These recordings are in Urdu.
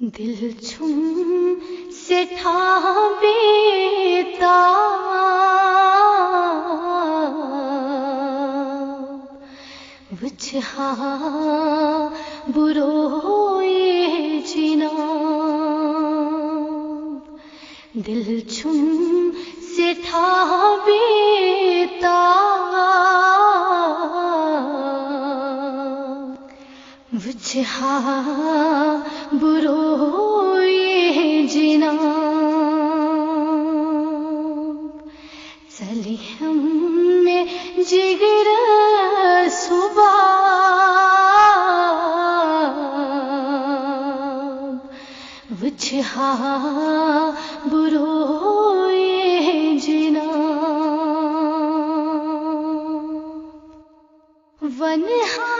دل چھم سے تھا بیتاب وجہا بروئے جناب دل چھم سے تھا بیتاب وجہا بروئے جناب چلی ہم میں جگر صبح وجہا بروئے جناب ونہا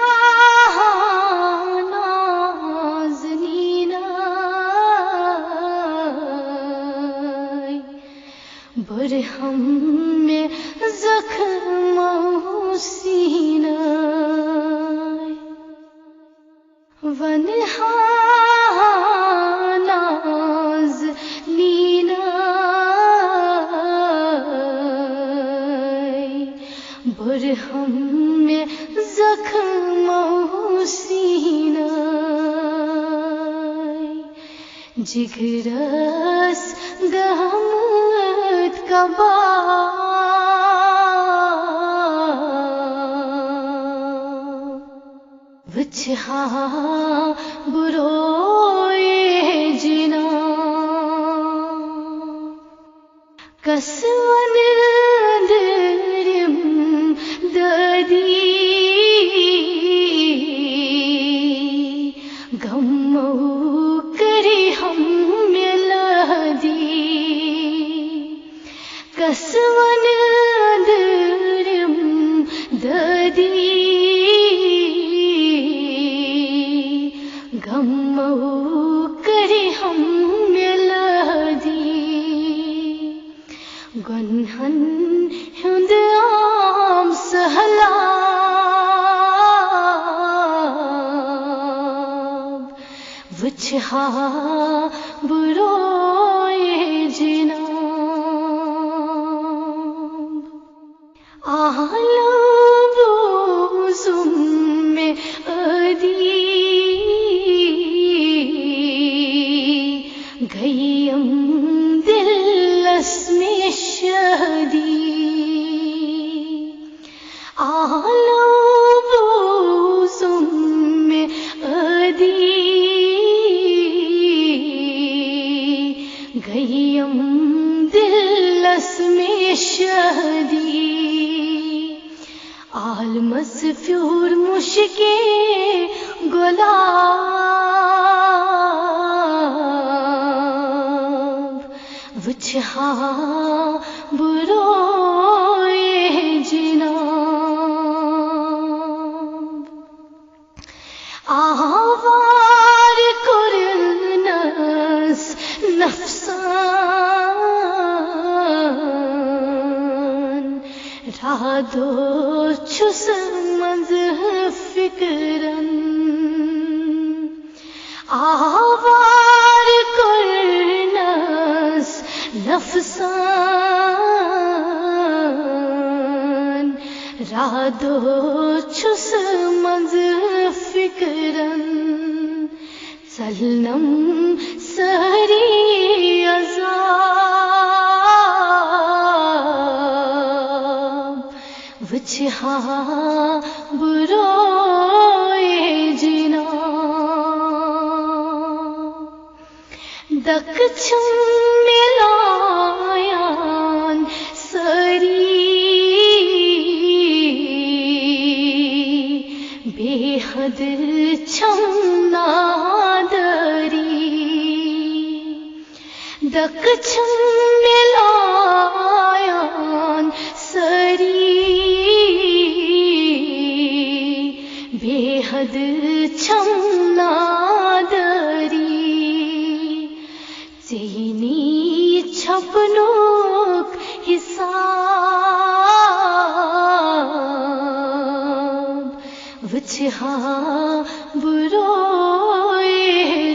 برہم میں زخم سینہ ونہا ناز لینا برہم میں زخم سینہ جگرس گہمت کباب وجہا بروئے جناب کسون درم ددی غمو کری ہم کسون درم ددی غمو کری ہم ملدی گنہن ہند عام سہلاب وجہا بروئے جناب عالم بوزم میں ادی گئیم دلس میں شہدی عالم بوزم میں ادی گئیم دلس میں شہدی عالمس فیور مشکے گلاب وجہا بروئے جناب آوار کرنس نفسان رادو چھس منز فکرن آوار کرنس نفسان رادو چھس منز فکرن سلنم سری عذاب وجہا بروئے جناب دک چھم ملایان سری بے حد چھم نادری دک چھم ملایان سری بے حد چھم نادری چینی چھپنوک حساب وجہا بروئے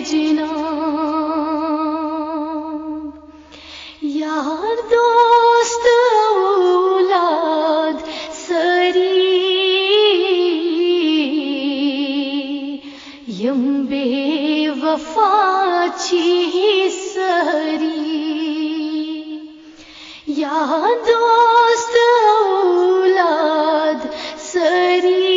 جناب یم بے وفا چی سری یا دوست اولاد سری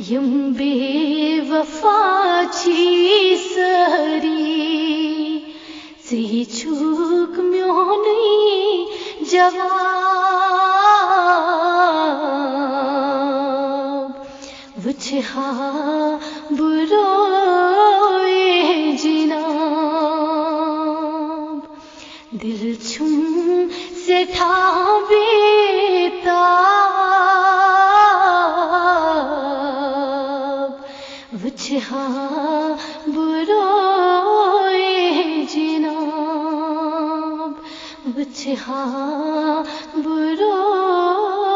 یم بے وفا چی سری سی چوک میونی جواب وچھا بروئے جناب دل چھم سے تھا بیتاب وچھا بروئے جناب وچھا برو